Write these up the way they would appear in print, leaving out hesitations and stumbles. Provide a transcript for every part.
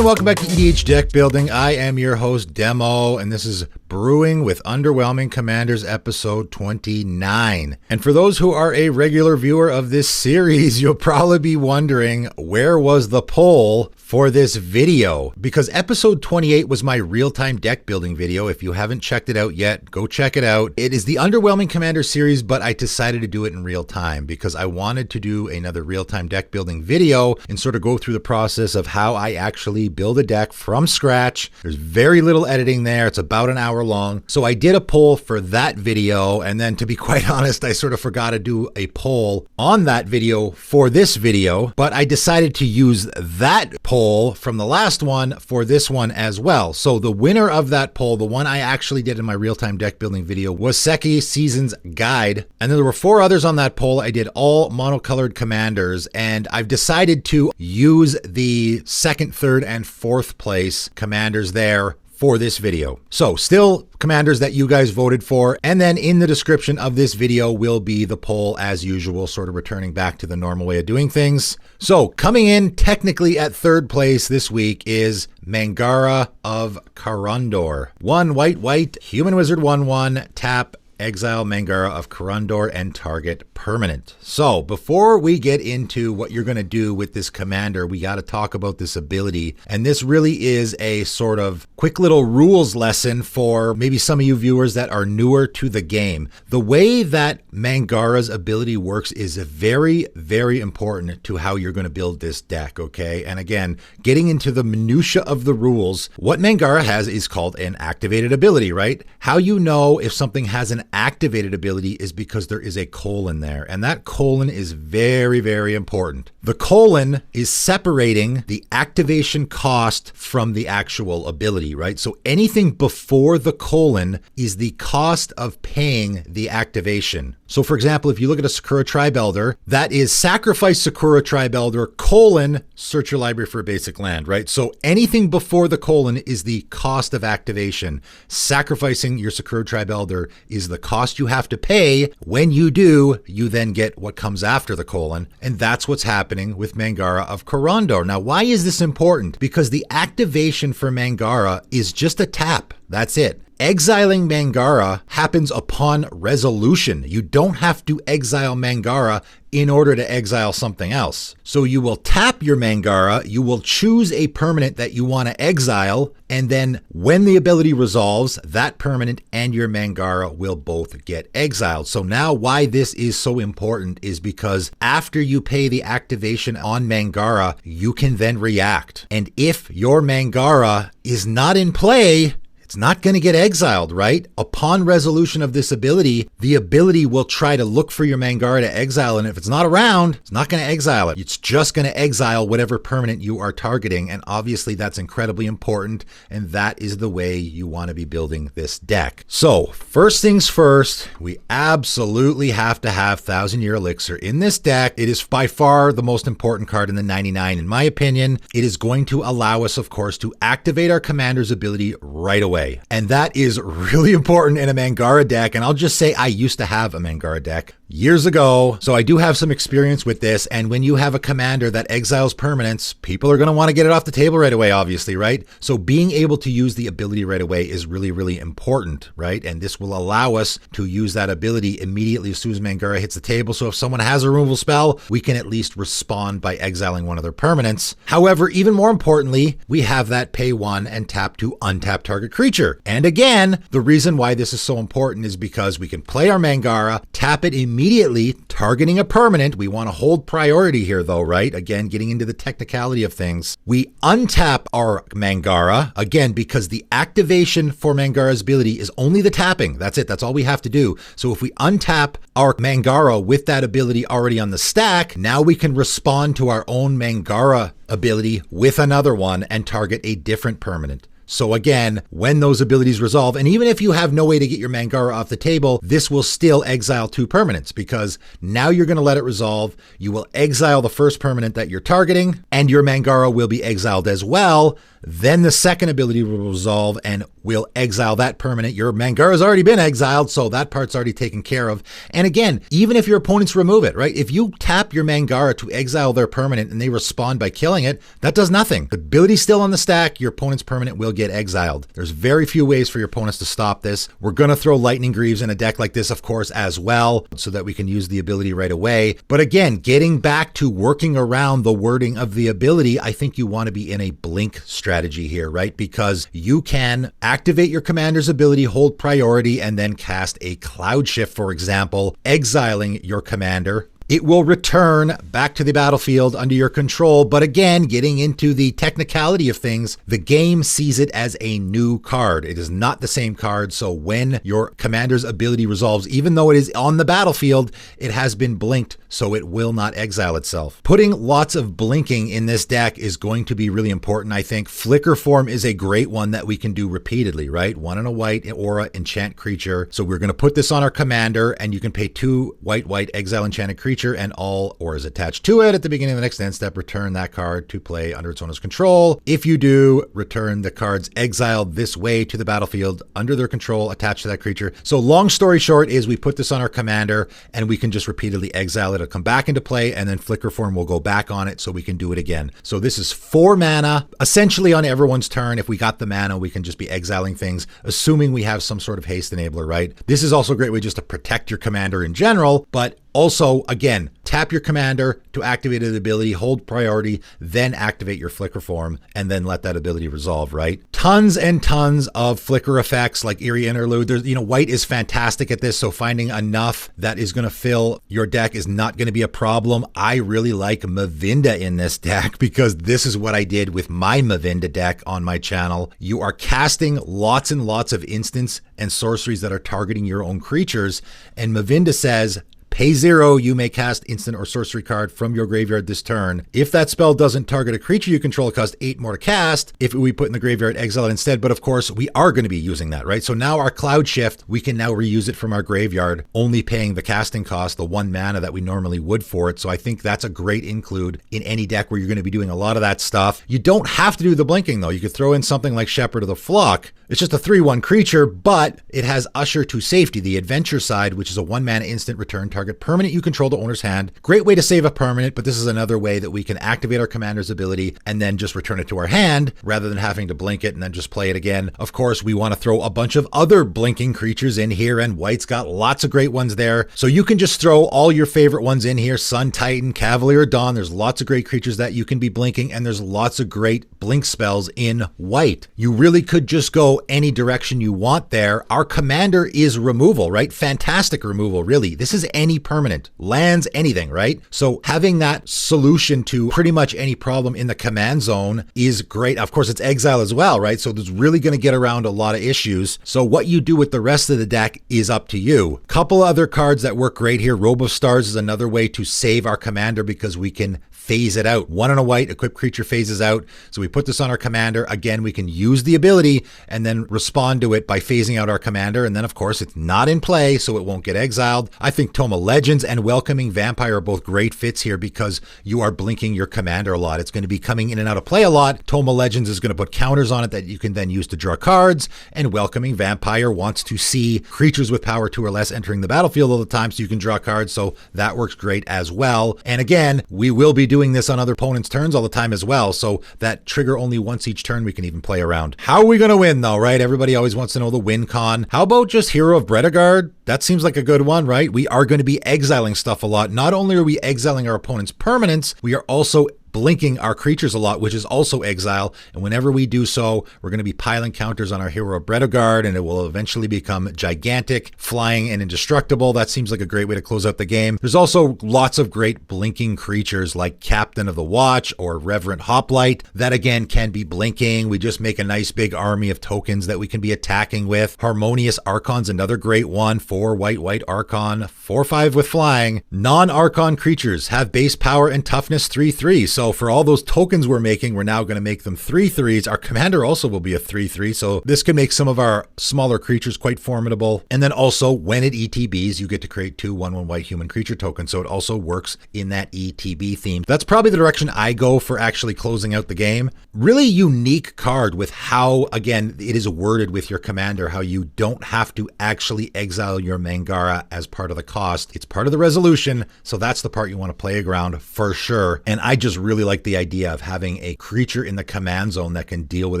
And welcome back to EDH Deck Building. I am your host, Demo, and this is Brewing with Underwhelming Commanders episode 29. And for those who are a regular viewer of this series, you'll probably be wondering, where was the poll for this video? Because episode 28 was my real-time deck building video. If you haven't checked it out yet, go check it out. It is the Underwhelming Commander series, but I decided to do it in real time because I wanted to do another real-time deck building video and sort of go through the process of how I actually build a deck from scratch. There's very little editing there. It's about an hour long. So I did a poll for that video. And then to be quite honest, I sort of forgot to do a poll on that video for this video, but I decided to use that poll from the last one for this one as well. So the winner of that poll, the one I actually did in my real-time deck building video, was Seki Season's Guide. And then there were 4 others on that poll. I did all monocolored commanders, and I've decided to use the 2nd, 3rd, and 4th place commanders there for this video. So still commanders that you guys voted for. And then in the description of this video will be the poll as usual, sort of returning back to the normal way of doing things. So coming in technically at 3rd place this week is Mangara of Corondor. 1 white, human wizard 1/1, tap, exile Mangara of Corondor and target permanent. So before we get into what you're going to do with this commander, we got to talk about this ability. And this really is a sort of quick little rules lesson for maybe some of you viewers that are newer to the game. The way that Mangara's ability works is very, very important to how you're going to build this deck, okay? And again, getting into the minutia of the rules, what Mangara has is called an activated ability, right? How you know if something has an activated ability is because there is a colon there, and that colon is very, very important. The colon is separating the activation cost from the actual ability, right? So anything before the colon is the cost of paying the activation. So for example, if you look at a Sakura Tribe Elder, that is sacrifice Sakura Tribe Elder, colon, search your library for a basic land, right? So anything before the colon is the cost of activation. Sacrificing your Sakura Tribe Elder is the cost you have to pay. When you do, you then get what comes after the colon. And that's what's happening with Mangara of Corondor. Now, why is this important? Because the activation for Mangara is just a tap. That's it. Exiling Mangara happens upon resolution. You don't have to exile Mangara in order to exile something else. So you will tap your Mangara, you will choose a permanent that you want to exile, and then when the ability resolves, that permanent and your Mangara will both get exiled. So now why this is so important is because after you pay the activation on Mangara, you can then react. And if your Mangara is not in play, it's not going to get exiled, right? Upon resolution of this ability, the ability will try to look for your Mangara to exile, and if it's not around, it's not going to exile it. It's just going to exile whatever permanent you are targeting, and obviously that's incredibly important, and that is the way you want to be building this deck. So, first things first, we absolutely have to have Thousand Year Elixir in this deck. It is by far the most important card in the 99, in my opinion. It is going to allow us, of course, to activate our commander's ability right away. And that is really important in a Mangara deck. And I'll just say I used to have a Mangara deck years ago, so I do have some experience with this. And when you have a commander that exiles permanents, people are going to want to get it off the table right away, obviously, right? So being able to use the ability right away is really, really important, right? And this will allow us to use that ability immediately as soon as Mangara hits the table. So if someone has a removal spell, we can at least respond by exiling one of their permanents. However, even more importantly, we have that pay 1 and tap to untap target creature. And again, the reason why this is so important is because we can play our Mangara, tap it immediately, targeting a permanent. We want to hold priority here though, right? Again, getting into the technicality of things. We untap our Mangara, again, because the activation for Mangara's ability is only the tapping. That's it. That's all we have to do. So if we untap our Mangara with that ability already on the stack, now we can respond to our own Mangara ability with another one and target a different permanent. So again, when those abilities resolve, and even if you have no way to get your Mangara off the table, this will still exile 2 permanents because now you're going to let it resolve. You will exile the first permanent that you're targeting, and your Mangara will be exiled as well. Then the second ability will resolve, and we'll exile that permanent. Your Mangara's already been exiled, so that part's already taken care of. And again, even if your opponents remove it, right? If you tap your Mangara to exile their permanent and they respond by killing it, that does nothing. The ability's still on the stack, your opponent's permanent will get exiled. There's very few ways for your opponents to stop this. We're going to throw Lightning Greaves in a deck like this, of course, as well, so that we can use the ability right away. But again, getting back to working around the wording of the ability, I think you want to be in a blink strategy here, right? Because you can activate your commander's ability, hold priority, and then cast a Cloud Shift, for example, exiling your commander. It will return back to the battlefield under your control, but again, getting into the technicality of things, the game sees it as a new card. It is not the same card, so when your commander's ability resolves, even though it is on the battlefield, it has been blinked, so it will not exile itself. Putting lots of blinking in this deck is going to be really important, I think. Flicker Form is a great one that we can do repeatedly, right? 1 and a white, aura, enchant creature. So we're going to put this on our commander, and you can pay 2 white, exile enchanted creature, and all auras attached to it. At the beginning of the next end step, return that card to play under its owner's control. If you do, return the cards exiled this way to the battlefield under their control attached to that creature. So long story short is we put this on our commander and we can just repeatedly exile it. It'll come back into play and then Flicker Form will go back on it so we can do it again. So this is 4 mana, essentially on everyone's turn. If we got the mana, we can just be exiling things, assuming we have some sort of haste enabler, right? This is also a great way just to protect your commander in general, but also, again, tap your commander to activate an ability, hold priority, then activate your Flicker Form, and then let that ability resolve, right? Tons and tons of flicker effects like Eerie Interlude. There's, white is fantastic at this, so finding enough that is going to fill your deck is not going to be a problem. I really like Mavinda in this deck because this is what I did with my Mavinda deck on my channel. You are casting lots and lots of instants and sorceries that are targeting your own creatures, and Mavinda says, pay 0, you may cast instant or sorcery card from your graveyard this turn. If that spell doesn't target a creature you control, it costs 8 more to cast. If we put in the graveyard, exile it instead. But of course, we are going to be using that, right? So now our Cloud Shift, we can now reuse it from our graveyard, only paying the casting cost, the 1 mana that we normally would for it. So I think that's a great include in any deck where you're going to be doing a lot of that stuff. You don't have to do the blinking though. You could throw in something like Shepherd of the Flock. It's just a 3/1 creature, but it has Usher to Safety, the adventure side, which is a 1 mana instant return target permanent you control the owner's hand. Great way to save a permanent, but this is another way that we can activate our commander's ability and then just return it to our hand rather than having to blink it and then just play it again. Of course, we want to throw a bunch of other blinking creatures in here, and white's got lots of great ones there. So you can just throw all your favorite ones in here. Sun Titan, Cavalier Dawn. There's lots of great creatures that you can be blinking, and there's lots of great blink spells in white. You really could just go any direction you want there. Our commander is removal, right? Fantastic removal, really. This is any permanent, lands, anything, right? So having that solution to pretty much any problem in the command zone is great. Of course, it's exile as well, right? So it's really going to get around a lot of issues. So what you do with the rest of the deck is up to you. Couple other cards that work great here. Robe of Stars is another way to save our commander because we can phase it out. 1 and a white, equipped creature phases out. So we put this on our commander. Again, we can use the ability and then respond to it by phasing out our commander. And then, of course, it's not in play, so it won't get exiled. I think Tome of Legends and Welcoming Vampire are both great fits here because you are blinking your commander a lot. It's going to be coming in and out of play a lot. Tome of Legends is going to put counters on it that you can then use to draw cards. And Welcoming Vampire wants to see creatures with power 2 or less entering the battlefield all the time so you can draw cards. So that works great as well. And again, we will be doing this on other opponents' turns all the time as well. So that trigger only once each turn we can even play around. How are we going to win though, right? Everybody always wants to know the win con. How about just Hero of Dreadhorde? That seems like a good one, right? We are going to be exiling stuff a lot. Not only are we exiling our opponent's permanents, we are also blinking our creatures a lot, which is also exile. And whenever we do so, we're going to be piling counters on our Hero of Dreadhorde, and it will eventually become gigantic, flying, and indestructible. That seems like a great way to close out the game. There's also lots of great blinking creatures like Captain of the Watch or Reverent Hoplite that again can be blinking. We just make a nice big army of tokens that we can be attacking with. Harmonious Archon's another great one. 4 white Archon, 4/5 with flying. Non-Archon creatures have base power and toughness 3/3. So for all those tokens we're making, we're now going to make them 3/3s. Our commander also will be a 3/3. So this can make some of our smaller creatures quite formidable. And then also when it ETBs, you get to create 2 1/1 white human creature tokens. So it also works in that ETB theme. That's probably the direction I go for actually closing out the game. Really unique card with how, again, it is worded with your commander, how you don't have to actually exile your Mangara as part of the cost. It's part of the resolution. So that's the part you want to play around for sure. And I just really like the idea of having a creature in the command zone that can deal with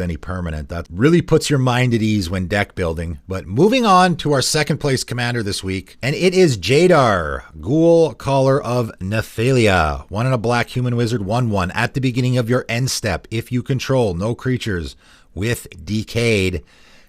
any permanent. That really puts your mind at ease when deck building. But moving on to our second place commander this week, and it is Jadar, Ghoulcaller of Nephalia. 1 and a black human wizard, 1/1. At the beginning of your end step, if you control no creatures with Decayed,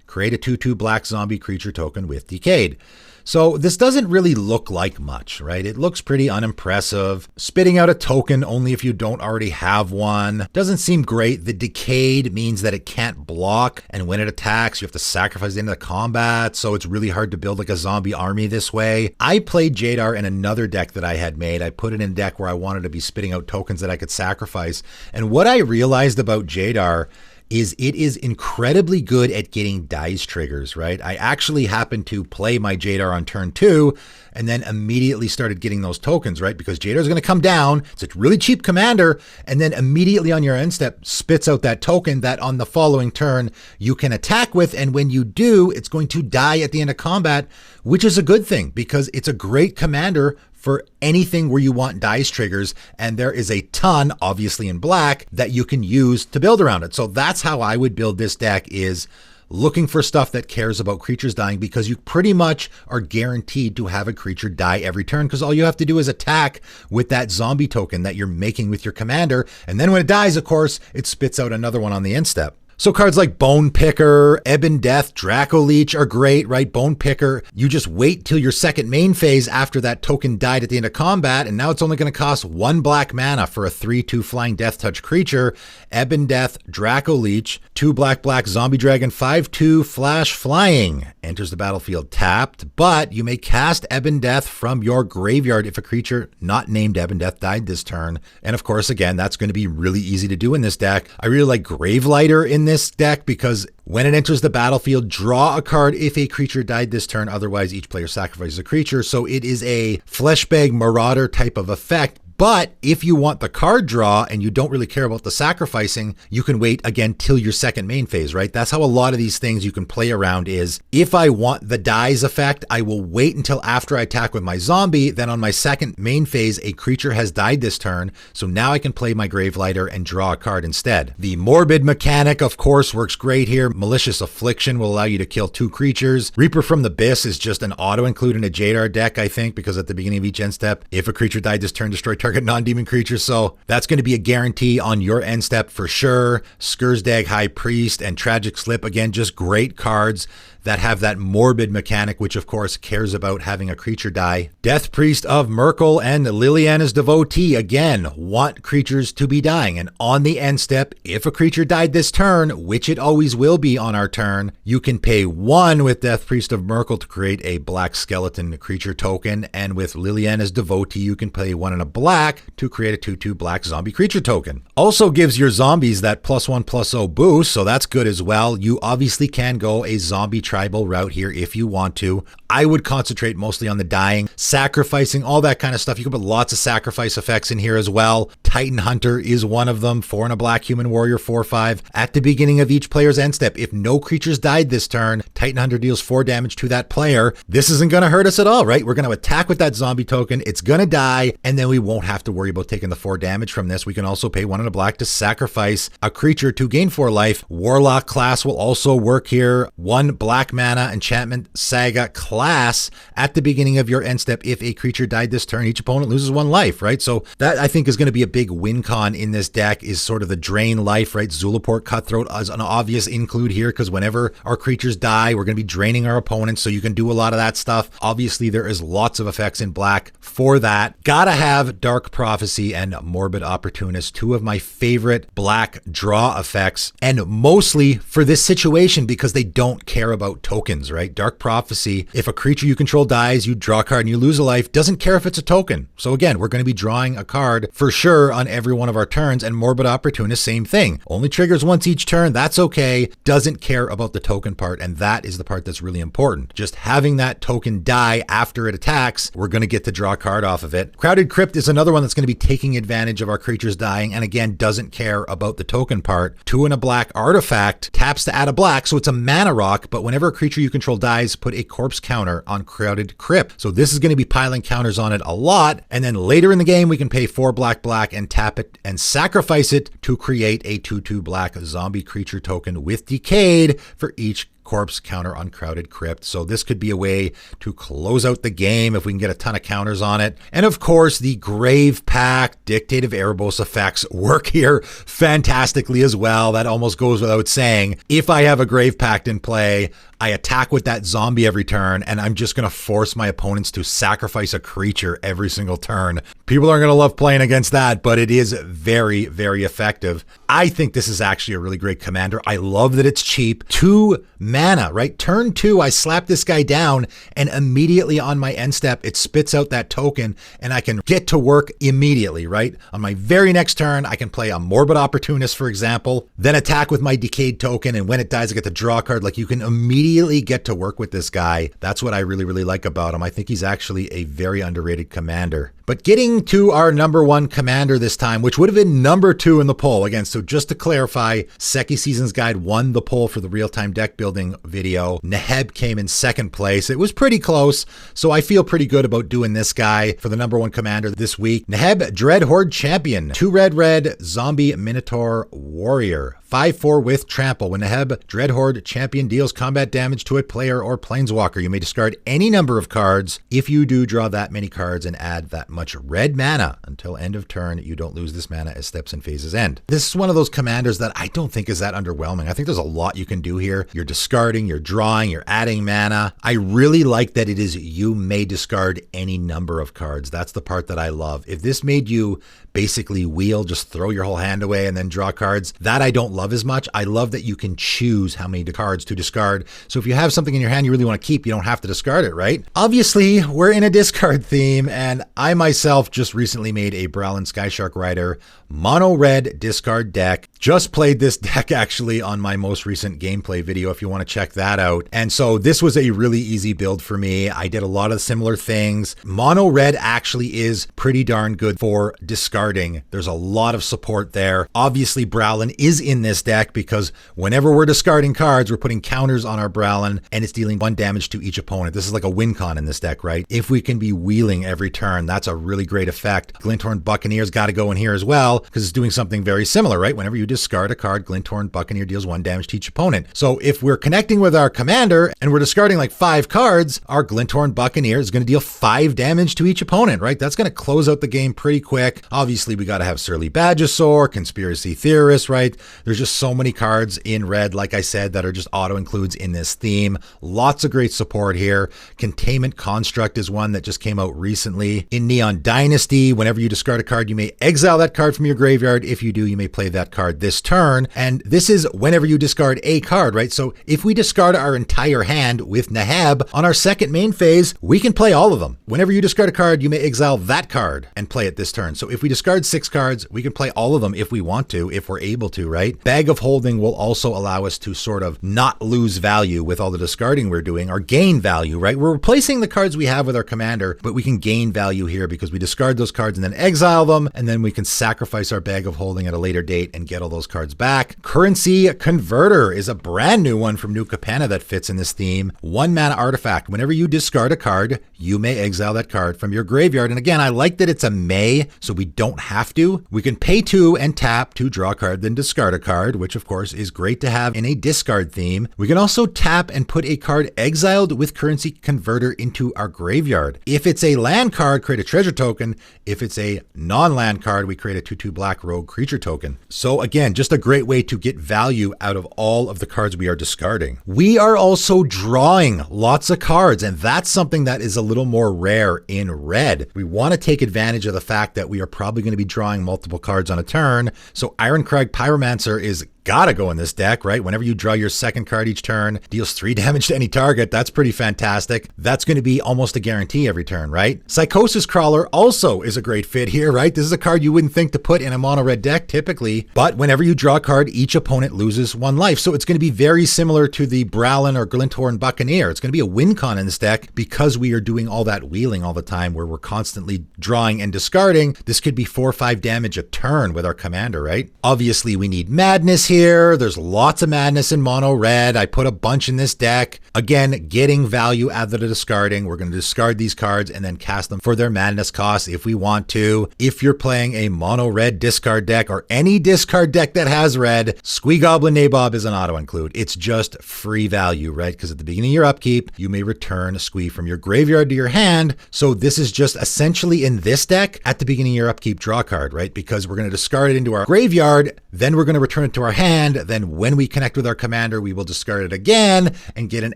create a 2/2 black zombie creature token with Decayed. So this doesn't really look like much, right? It looks pretty unimpressive. Spitting out a token only if you don't already have one. Doesn't seem great. The Decayed means that it can't block, and when it attacks, you have to sacrifice it into the combat, so it's really hard to build like a zombie army this way. I played Jadar in another deck that I had made. I put it in a deck where I wanted to be spitting out tokens that I could sacrifice, and what I realized about Jadar is it is incredibly good at getting dice triggers, right? I actually happened to play my Jadar on turn 2 and then immediately started getting those tokens, right? Because Jadar is going to come down. It's a really cheap commander. And then immediately on your end step spits out that token that on the following turn you can attack with. And when you do, it's going to die at the end of combat, which is a good thing because it's a great commander for anything where you want dice triggers, and there is a ton, obviously in black, that you can use to build around it. So that's how I would build this deck, is looking for stuff that cares about creatures dying, because you pretty much are guaranteed to have a creature die every turn, because all you have to do is attack with that zombie token that you're making with your commander, and then when it dies, of course, it spits out another one on the end step. So cards like Bone Picker, Ebon Death, Draco Leech are great, right? Bone Picker, you just wait till your second main phase after that token died at the end of combat, and now it's only going to cost 1 black mana for a 3/2 flying Death Touch creature. Ebon Death, Draco Leech, 2 black Zombie Dragon, 5/2 flash flying. Enters the battlefield tapped, but you may cast Ebon Death from your graveyard if a creature not named Ebon Death died this turn. And of course, again, that's going to be really easy to do in this deck. I really like Gravelighter in this deck because when it enters the battlefield, draw a card if a creature died this turn. Otherwise, each player sacrifices a creature. So it is a Fleshbag Marauder type of effect. But if you want the card draw and you don't really care about the sacrificing, you can wait again till your second main phase, right? That's how a lot of these things you can play around is, if I want the dies effect, I will wait until after I attack with my zombie. Then on my second main phase, a creature has died this turn. So now I can play my Gravelighter and draw a card instead. The Morbid mechanic, of course, works great here. Malicious Affliction will allow you to kill 2 creatures. Reaper from the Abyss is just an auto include in a Jadar deck, I think, because at the beginning of each end step, if a creature died this turn, destroy target non-demon creature. So that's going to be a guarantee on your end step for sure. Skursdag High Priest and Tragic Slip, again, just great cards that have that morbid mechanic, which of course cares about having a creature die. Death Priest of Merkel and Liliana's Devotee, again, want creatures to be dying. And on the end step, if a creature died this turn, which it always will be on our turn, you can pay 1 with Death Priest of Merkel to create a black skeleton creature token. And with Liliana's Devotee, you can pay 1 and a black to create a 2/2 black zombie creature token. Also gives your zombies that +1/+0 boost, so that's good as well. You obviously can go a zombie tribal route here if you want to. I would concentrate mostly on the dying, sacrificing, all that kind of stuff. You can put lots of sacrifice effects in here as well. Titan Hunter is one of them. 4 and a black human warrior, 4/5. At the beginning of each player's end step, if no creatures died this turn, Titan Hunter deals 4 damage to that player. This isn't going to hurt us at all, right? We're going to attack with that zombie token. It's going to die, and then we won't have to worry about taking the 4 damage from this. We can also pay 1 and a black to sacrifice a creature to gain 4 life. Warlock class will also work here. 1 black mana enchantment saga class. At the beginning of your end step, if a creature died this turn, each opponent loses 1 life, right? So that, I think, is going to be a big win con in this deck, is sort of the drain life, right? Zulaport Cutthroat is an obvious include here, because whenever our creatures die, we're going to be draining our opponents, so you can do a lot of that stuff. Obviously, there is lots of effects in black for that. Gotta have Dark Prophecy and Morbid Opportunist, 2 of my favorite black draw effects, and mostly for this situation because they don't care about about tokens, right? Dark Prophecy, if a creature you control dies, you draw a card and you lose a life, doesn't care if it's a token. So again, we're going to be drawing a card for sure on every one of our turns, and Morbid Opportunist, same thing. Only triggers once each turn, that's okay. Doesn't care about the token part, and that is the part that's really important. Just having that token die after it attacks, we're going to get to draw a card off of it. Crowded Crypt is another one that's going to be taking advantage of our creatures dying, and again, doesn't care about the token part. 2 and a black artifact, taps to add a black, so it's a mana rock, but whenever a creature you control dies, put a corpse counter on Crowded Crypt. So this is going to be piling counters on it a lot, and then later in the game, we can pay 4 black and tap it and sacrifice it to create a 2/2 black zombie creature token with Decayed for each corpse counter on Crowded Crypt. So this could be a way to close out the game if we can get a ton of counters on it. And of course, the Grave Pact Dictate of Erebos effects work here fantastically as well. That almost goes without saying. If I have a Grave Pact in play, I attack with that zombie every turn, and I'm just going to force my opponents to sacrifice a creature every single turn. People aren't going to love playing against that, but it is very, very effective. I think this is actually a really great commander. I love that it's cheap. 2 mana, right? Turn 2, I slap this guy down, and immediately on my end step, it spits out that token, and I can get to work immediately, right? On my very next turn, I can play a Morbid Opportunist, for example, then attack with my Decayed token, and when it dies, I get to draw a card. Like, you can immediately get to work with this guy. That's what I really, really like about him. I think he's actually a very underrated commander. But getting to our number 1 commander this time, which would have been number 2 in the poll. Again, so just to clarify, Seki Seasons Guide won the poll for the real-time deck building video. Neheb came in 2nd place. It was pretty close, so I feel pretty good about doing this guy for the number 1 commander this week. Neheb, Dreadhorde Champion, 2 red, Zombie Minotaur Warrior. 5/4 with Trample. When Neheb, Dreadhorde Champion deals combat damage to a player or planeswalker, you may discard any number of cards. If you do, draw that many cards and add that much red mana. Until end of turn, you don't lose this mana as steps and phases end. This is one of those commanders that I don't think is that underwhelming. I think there's a lot you can do here. You're discarding, you're drawing, you're adding mana. I really like that it is you may discard any number of cards. That's the part that I love. If this made you basically wheel, just throw your whole hand away and then draw cards, that I don't love as much. I love that you can choose how many cards to discard. So if you have something in your hand you really want to keep, you don't have to discard it, right? Obviously, we're in a discard theme, and I myself just recently made a Browlin Skyshark Rider mono red discard deck. Just played this deck actually on my most recent gameplay video if you want to check that out. And so this was a really easy build for me. I did a lot of similar things. Mono red actually is pretty darn good for discarding. There's a lot of support there. Obviously, Browlin is in this deck because whenever we're discarding cards, we're putting counters on our Browlin and it's dealing 1 damage to each opponent. This is like a win con in this deck, right? If we can be wheeling every turn, that's a really great effect. Glinthorn Buccaneer's got to go in here as well because it's doing something very similar, right? Whenever you discard a card, Glinthorn Buccaneer deals 1 damage to each opponent. So if we're connecting with our commander and we're discarding like 5 cards, our Glinthorn Buccaneer is going to deal 5 damage to each opponent, right? That's going to close out the game pretty quick. Obviously, we got to have Surly Badgersaur, Conspiracy Theorist, right? There's just so many cards in red, like I said, that are just auto-includes in this theme. Lots of great support here. Containment Construct is one that just came out recently. In Neon Dynasty, whenever you discard a card, you may exile that card from your graveyard. If you do, you may play that card this turn. And this is whenever you discard a card, right? So if we discard our entire hand with Neheb on our second main phase, we can play all of them. Whenever you discard a card, you may exile that card and play it this turn. So if we discard 6 cards, we can play all of them if we want to, if we're able to, right? Bag of Holding will also allow us to sort of not lose value with all the discarding we're doing, or gain value, right? We're replacing the cards we have with our commander, but we can gain value here because we discard those cards and then exile them, and then we can sacrifice our Bag of Holding at a later date and get all those cards back. Currency Converter is a brand new one from New Capenna that fits in this theme. 1 mana artifact. Whenever you discard a card, you may exile that card from your graveyard. And again, I like that it's a may, so we don't have to. We can pay 2 and tap to draw a card, then discard a card, which of course is great to have in a discard theme. We can also tap and put a card exiled with Currency Converter into our graveyard. If it's a land card, create a treasure token. If it's a non-land card, we create a 2/2 black rogue creature token. So again, just a great way to get value out of all of the cards we are discarding. We are also drawing lots of cards, and that's something that is a little more rare in red. We want to take advantage of the fact that we are probably going to be drawing multiple cards on a turn. So Ironcrag Pyromancer is gotta go in this deck, right? Whenever you draw your second card each turn, deals 3 damage to any target. That's pretty fantastic. That's going to be almost a guarantee every turn, right? Psychosis Crawler also is a great fit here, right? This is a card you wouldn't think to put in a mono red deck typically, but whenever you draw a card, each opponent loses 1 life. So it's going to be very similar to the Browlin or Glinthorn Buccaneer. It's going to be a win con in this deck because we are doing all that wheeling all the time where we're constantly drawing and discarding. This could be 4 or 5 damage a turn with our commander, right? Obviously, we need madness here. There's lots of madness in mono red. I put a bunch in this deck. Again, getting value out of the discarding. We're going to discard these cards and then cast them for their madness cost if we want to. If you're playing a mono red discard deck or any discard deck that has red, Squee Goblin Nabob is an auto include. It's just free value, right? Because at the beginning of your upkeep, you may return a Squee from your graveyard to your hand. So this is just essentially in this deck at the beginning of your upkeep draw card, right? Because we're going to discard it into our graveyard, then we're going to return it to our hand. Then when we connect with our commander, we will discard it again and get an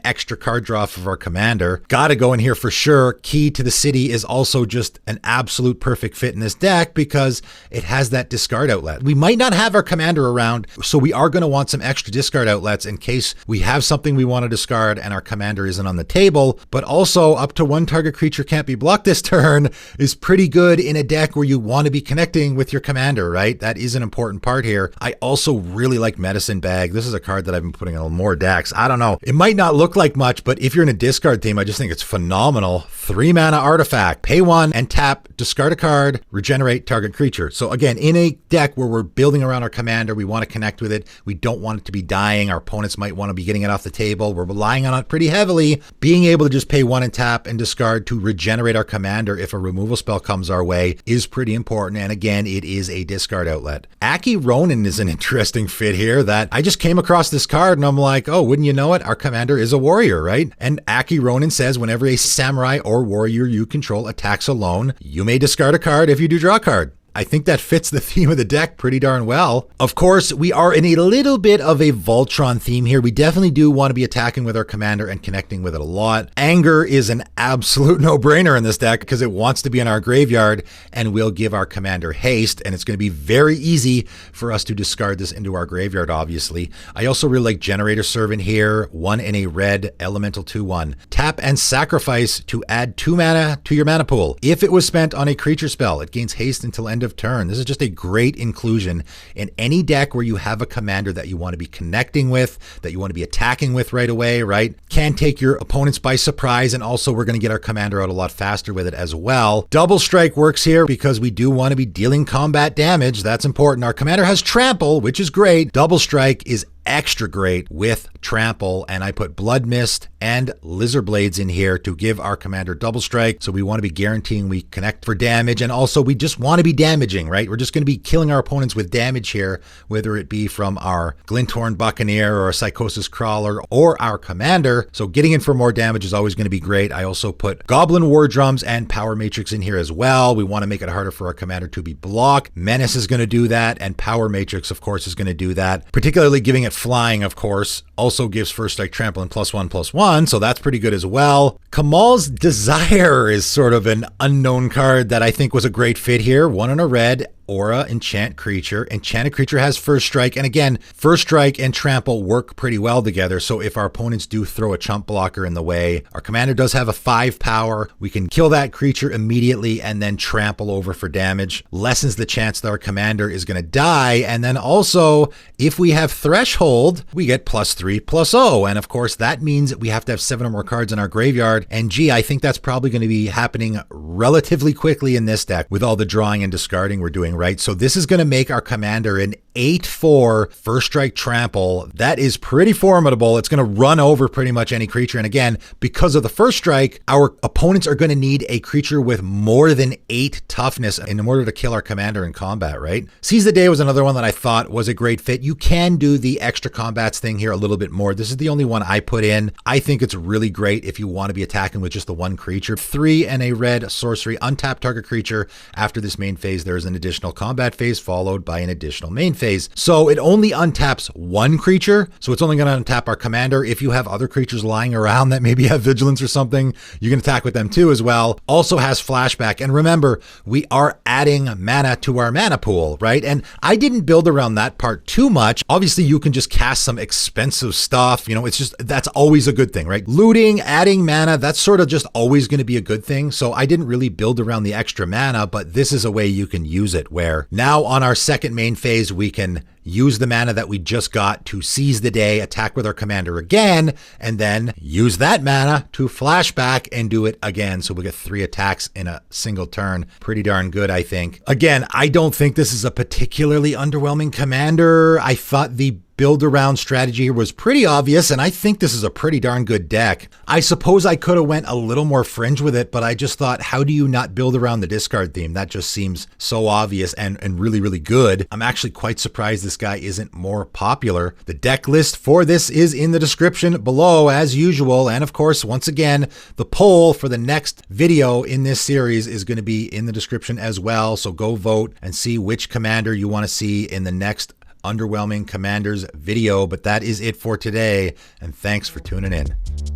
extra card draw for our commander. Gotta go in here for sure. Key to the City is also just an absolute perfect fit in this deck because it has that discard outlet. We might not have our commander around, so we are going to want some extra discard outlets in case we have something we want to discard and our commander isn't on the table. But also up to 1 target creature can't be blocked this turn is pretty good in a deck where you want to be connecting with your commander, right? That is an important part here. I also really like Medicine Bag. This is a card that I've been putting on more decks. I don't know. It might not look like much, but if you're in a discard theme, I just think it's phenomenal. 3 mana artifact, pay 1 and tap, discard a card, regenerate target creature. So again, in a deck where we're building around our commander, we want to connect with it. We don't want it to be dying. Our opponents might want to be getting it off the table. We're relying on it pretty heavily. Being able to just pay 1 and tap and discard to regenerate our commander if a removal spell comes our way is pretty important. And again, it is a discard outlet. Aki Ronin is an interesting fit here that I just came across this card and I'm like, oh, wouldn't you know it? Our commander is a warrior, right? And Aki Ronin says whenever a samurai or warrior you control attacks alone, you may discard a card if you do draw a card. I think that fits the theme of the deck pretty darn well. Of course, we are in a little bit of a Voltron theme here. We definitely do want to be attacking with our commander and connecting with it a lot. Anger is an absolute no-brainer in this deck because it wants to be in our graveyard and will give our commander haste, and it's going to be very easy for us to discard this into our graveyard, obviously. I also really like Generator Servant here, 1 in a red, elemental 2/1. Tap and sacrifice to add 2 mana to your mana pool. If it was spent on a creature spell, it gains haste until end of turn. This is just a great inclusion in any deck where you have a commander that you want to be connecting with, that you want to be attacking with right away, right? Can take your opponents by surprise, and also we're going to get our commander out a lot faster with it as well. Double Strike works here because we do want to be dealing combat damage. That's important. Our commander has Trample, which is great. Double Strike is extra great with Trample, and I put Blood Mist and Lizard Blades in here to give our commander double strike. So we want to be guaranteeing we connect for damage, and also we just want to be damaging, right? We're just going to be killing our opponents with damage here, whether it be from our Glinthorn Buccaneer or a Psychosis Crawler or our commander. So getting in for more damage is always going to be great. I also put Goblin War Drums and Power Matrix in here as well. We want to make it harder for our commander to be blocked. Menace is going to do that, and Power Matrix, of course, is going to do that, particularly giving it flying, of course. Also gives First Strike Trample and +1/+1, so that's pretty good as well. Kamal's Desire is sort of an unknown card that I think was a great fit here. 1 in a red, Aura, Enchant Creature. Enchanted Creature has First Strike, and again, First Strike and Trample work pretty well together, so if our opponents do throw a chump blocker in the way, our commander does have a 5 power. We can kill that creature immediately and then trample over for damage. Lessens the chance that our commander is going to die, and then also, if we have Threshold, we get +3/+0, and of course, that means we have to have 7 or more cards in our graveyard, and gee, I think that's probably going to be happening relatively quickly in this deck with all the drawing and discarding we're doing, right? So this is going to make our commander an 8/4 First Strike Trample. That is pretty formidable. It's going to run over pretty much any creature. And again, because of the First Strike, our opponents are going to need a creature with more than 8 toughness in order to kill our commander in combat, right? Seize the Day was another one that I thought was a great fit. You can do the extra combats thing here a little bit more. This is the only one I put in. I think it's really great if you want to be attacking with just the one creature. 3 and a red sorcery, untap target creature. After this main phase, there is an additional combat phase followed by an additional main phase. phase. So it only untaps one creature. So it's only going to untap our commander. If you have other creatures lying around that maybe have vigilance or something, you can attack with them too as well. Also has flashback. And remember, we are adding mana to our mana pool, right? And I didn't build around that part too much. Obviously, you can just cast some expensive stuff. You know, it's just, that's always a good thing, right? Looting, adding mana, that's sort of just always going to be a good thing. So I didn't really build around the extra mana, but this is a way you can use it, where now on our second main phase, we can use the mana that we just got to seize the day, attack with our commander again, and then use that mana to flashback and do it again. So we'll get 3 attacks in a single turn. Pretty darn good, I think. Again, I don't think this is a particularly underwhelming commander. I thought the build around strategy here was pretty obvious, and I think this is a pretty darn good deck. I suppose I could have went a little more fringe with it, but I just thought, how do you not build around the discard theme? That just seems so obvious and really, really good. I'm actually quite surprised this guy isn't more popular. The deck list for this is in the description below as usual. And of course, once again, the poll for the next video in this series is going to be in the description as well. So go vote and see which commander you want to see in the next Underwhelming Commanders video. But that is it for today, and thanks for tuning in.